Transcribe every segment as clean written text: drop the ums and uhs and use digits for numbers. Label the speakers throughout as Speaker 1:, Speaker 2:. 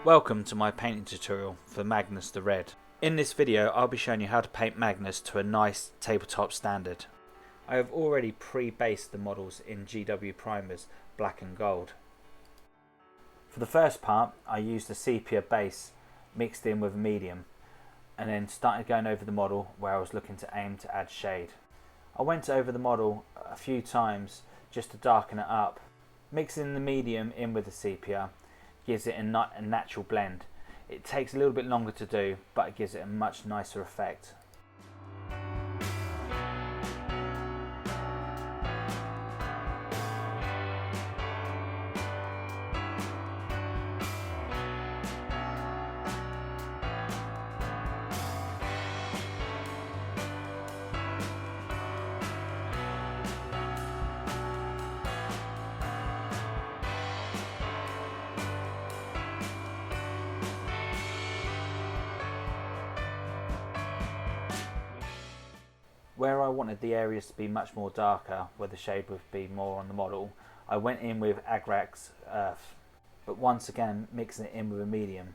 Speaker 1: Welcome to my painting tutorial for Magnus the Red. In this video I'll be showing you how to paint Magnus to a nice tabletop standard. I have already pre-based the models in GW primers black and gold. For the first part I used a sepia base mixed in with a medium and then started going over the model where I was looking to aim to add shade. I went over the model a few times just to darken it up. Mixing the medium in with the sepia gives it a natural blend. It takes a little bit longer to do, but it gives it a much nicer effect. Where I wanted the areas to be much more darker, where the shade would be more on the model, I went in with Agrax Earth, but once again mixing it in with a medium.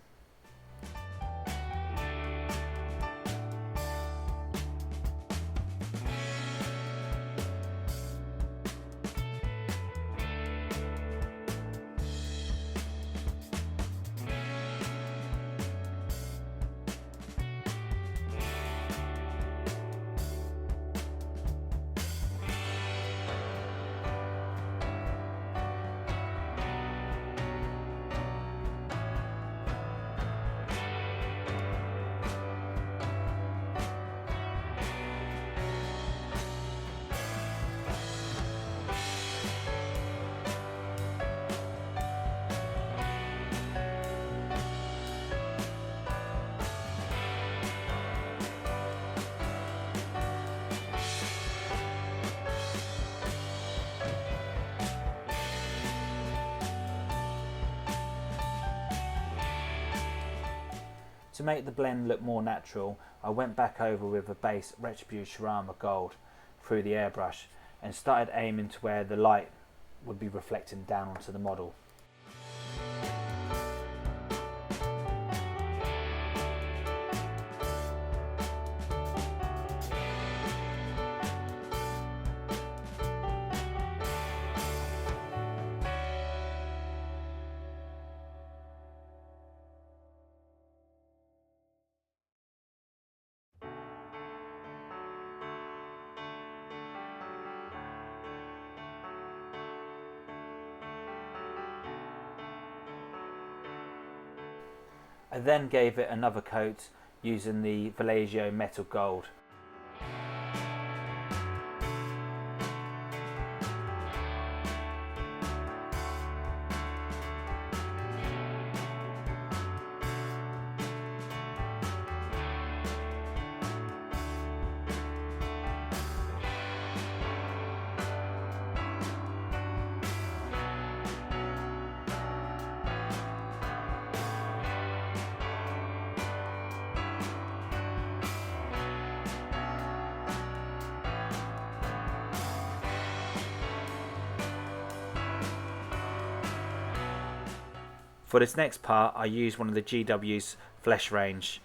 Speaker 1: To make the blend look more natural, I went back over with a base Retribution Gold through the airbrush and started aiming to where the light would be reflecting down onto the model. I then gave it another coat using the Vallejo Metal Gold. For this next part I used one of the GW's Flesh range.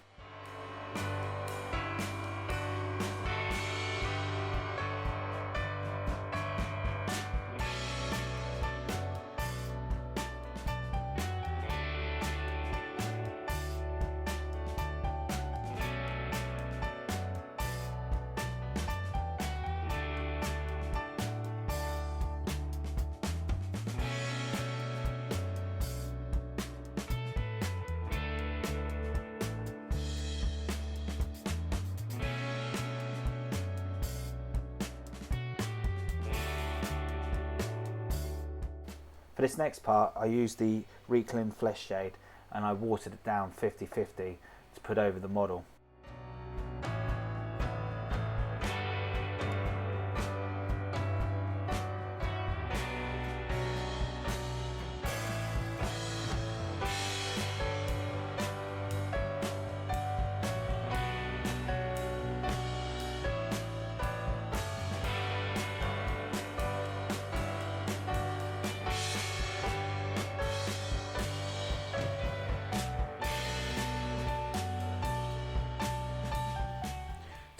Speaker 1: For this next part I used the Reclaim Flesh shade and I watered it down 50-50 to put over the model.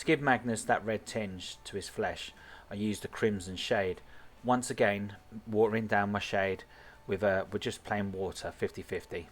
Speaker 1: To give Magnus that red tinge to his flesh, I used a crimson shade. Once again, watering down my shade with just plain water, 50-50.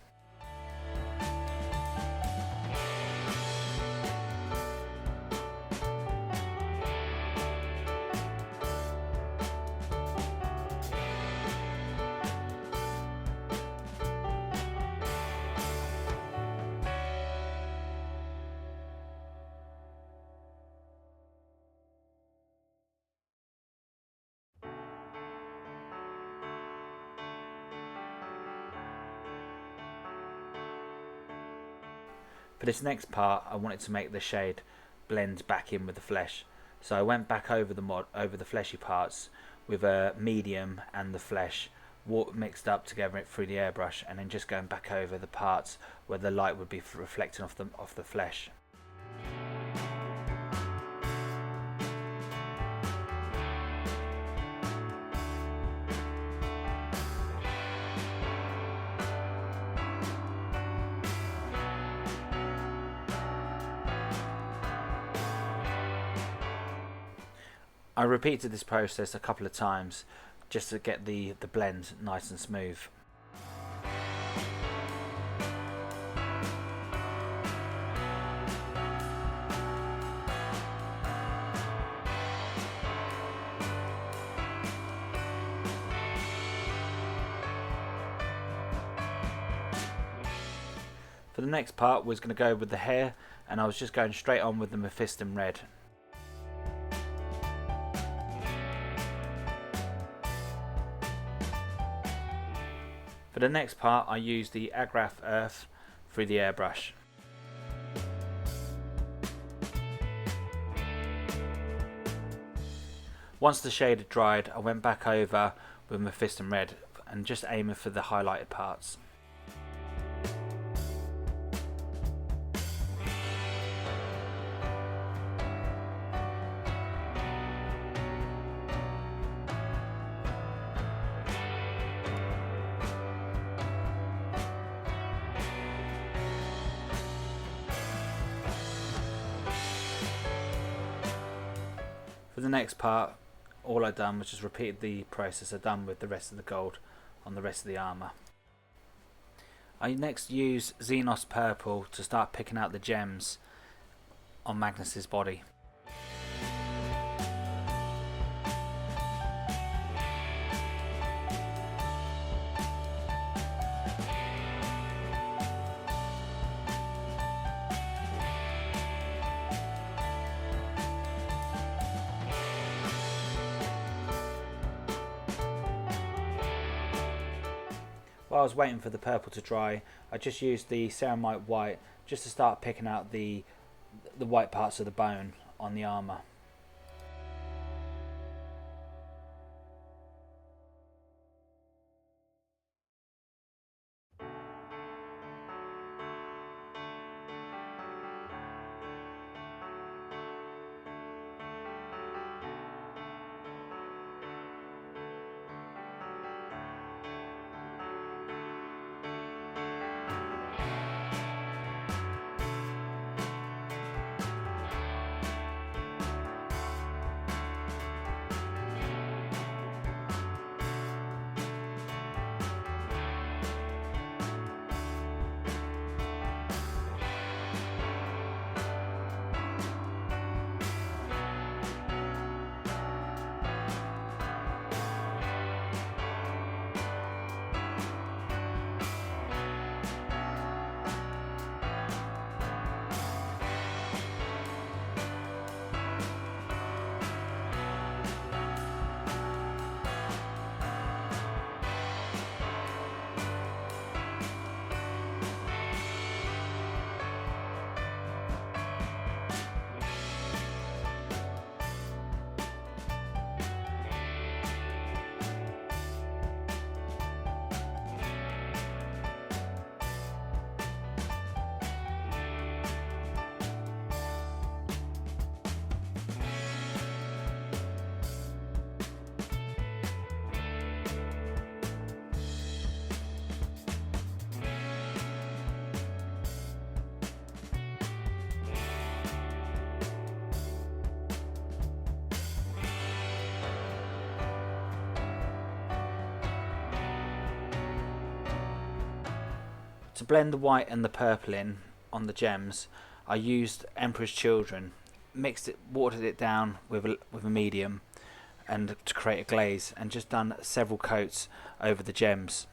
Speaker 1: For this next part, I wanted to make the shade blend back in with the flesh, so I went back over the fleshy parts with a medium and the flesh, water mixed up together through the airbrush, and then just going back over the parts where the light would be reflecting off the flesh. I repeated this process a couple of times just to get the blend nice and smooth. For the next part was going to go with the hair, and I was just going straight on with the Paint Red. For the next part, I used the Agraf Earth through the airbrush. Once the shade had dried, I went back over with my Paint Red and just aiming for the highlighted parts. For the next part, all I done was just repeat the process I done with the rest of the gold on the rest of the armour. I next use Xenos Purple to start picking out the gems on Magnus's body. While I was waiting for the purple to dry, I just used the ceramite white just to start picking out the white parts of the bone on the armour. blend the white and the purple in on the gems, I used Emperor's Children, mixed it, watered it down with a medium, and to create a glaze, and just done several coats over the gems.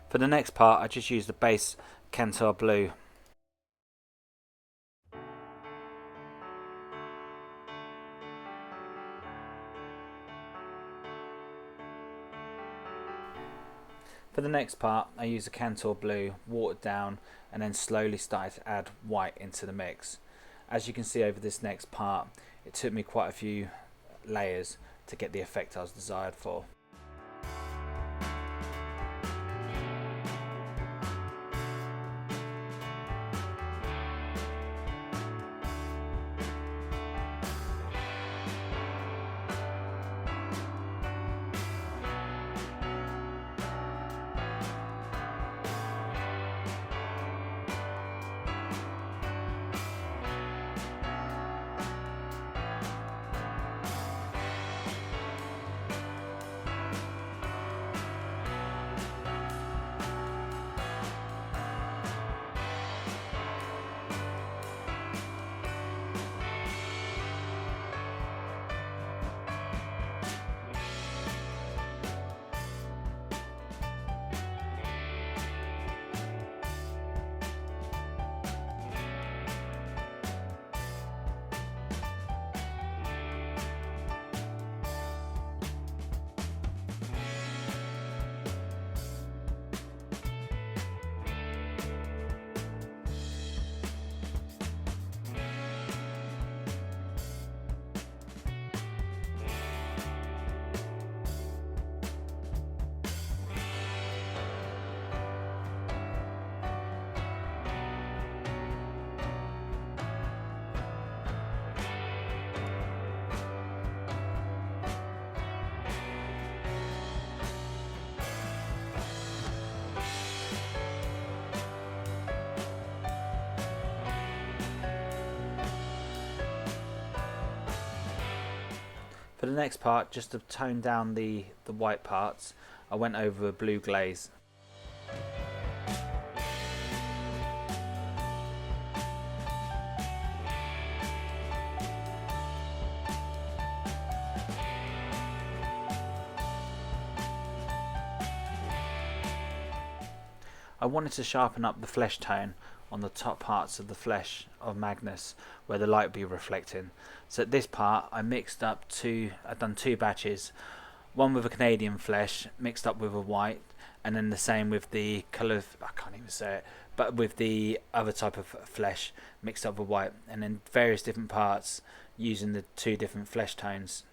Speaker 1: For the next part, I just used the base Cantor blue. For the next part, I used a Cantor blue, watered down, and then slowly started to add white into the mix. As you can see over this next part, it took me quite a few layers to get the effect I was desired for. For the next part, just to tone down the white parts, I went over a blue glaze. I wanted to sharpen up the flesh tone on the top parts of the flesh of Magnus where the light would be reflecting. So at this part I've done two batches, one with a Canadian flesh mixed up with a white, and then the same with the colour, I can't even say it, but with the other type of flesh mixed up with white, and then various different parts using the two different flesh tones.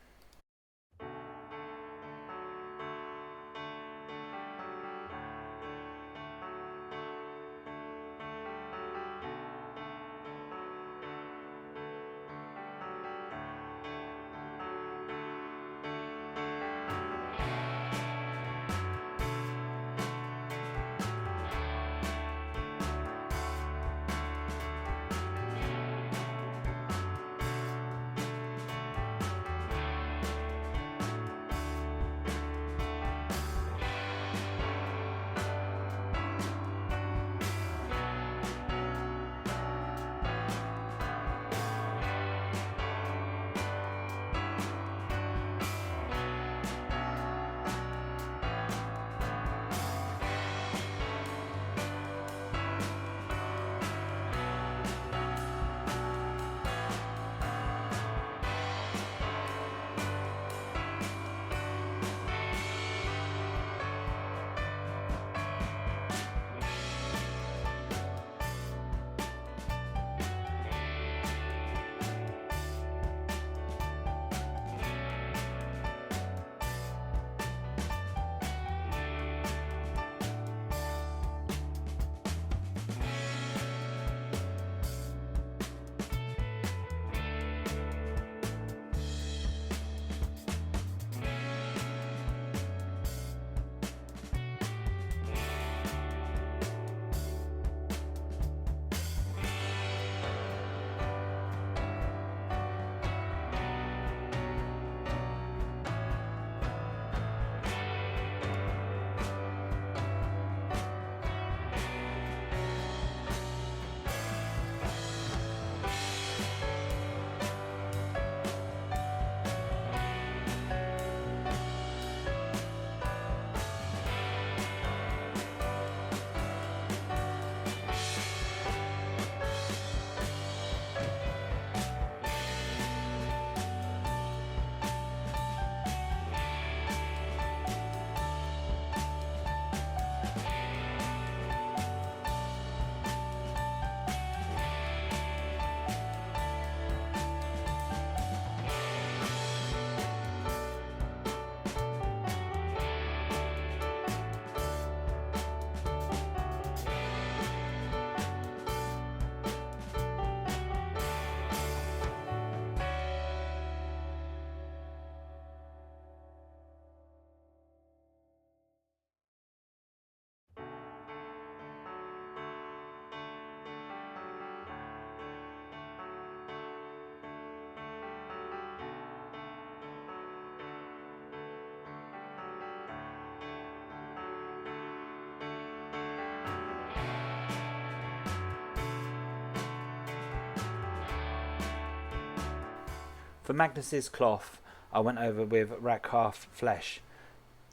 Speaker 1: For Magnus's cloth, I went over with rat calf flesh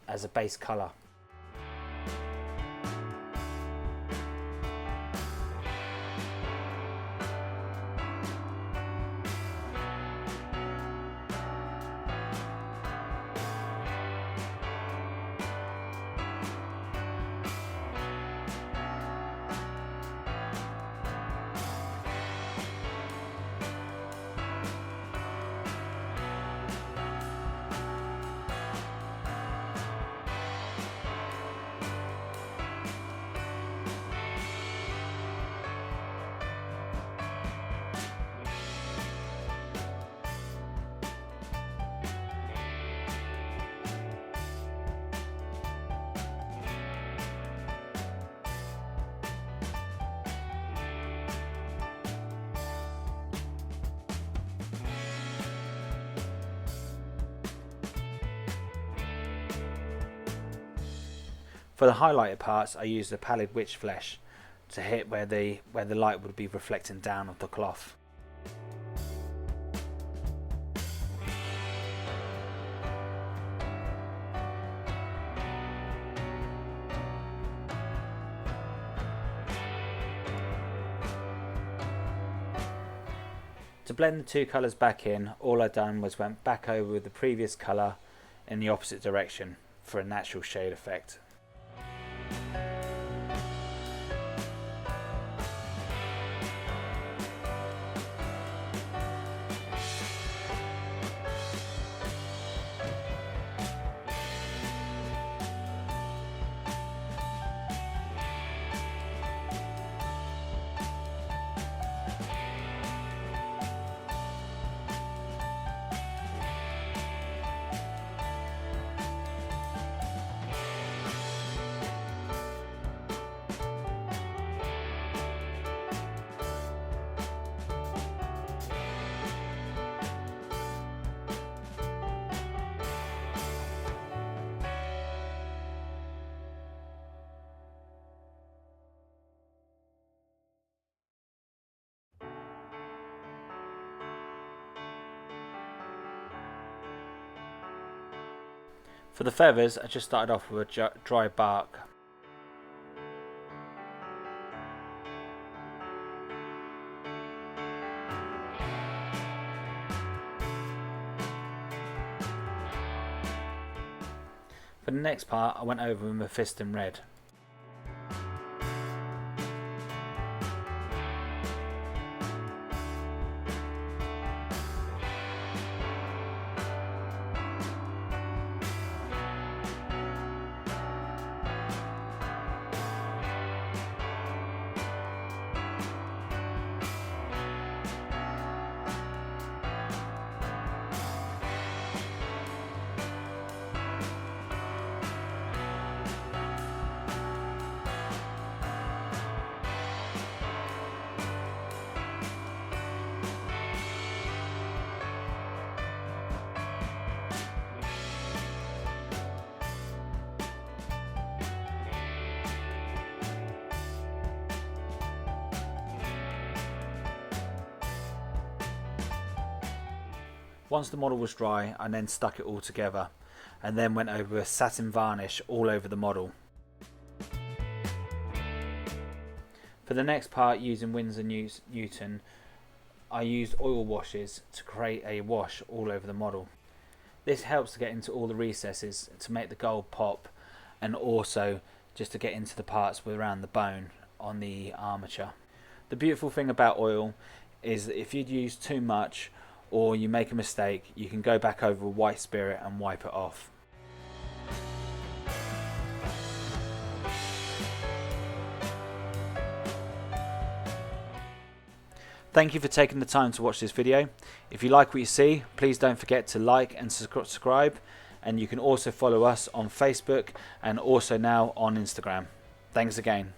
Speaker 1: as a base colour. For the highlighted parts, I used the pallid witch flesh to hit where the light would be reflecting down off the cloth. To blend the two colours back in, all I done was went back over with the previous colour in the opposite direction for a natural shade effect. For the feathers, I just started off with a dry bark. For the next part, I went over with Mephiston Red. Once the model was dry, I then stuck it all together and then went over a satin varnish all over the model. For the next part, using Winsor Newton, I used oil washes to create a wash all over the model. This helps to get into all the recesses to make the gold pop, and also just to get into the parts around the bone on the armature. The beautiful thing about oil is that if you'd use too much or you make a mistake, you can go back over with white spirit and wipe it off. Thank you for taking the time to watch this video. If you like what you see, please don't forget to like and subscribe, and you can also follow us on Facebook and also now on Instagram. Thanks again.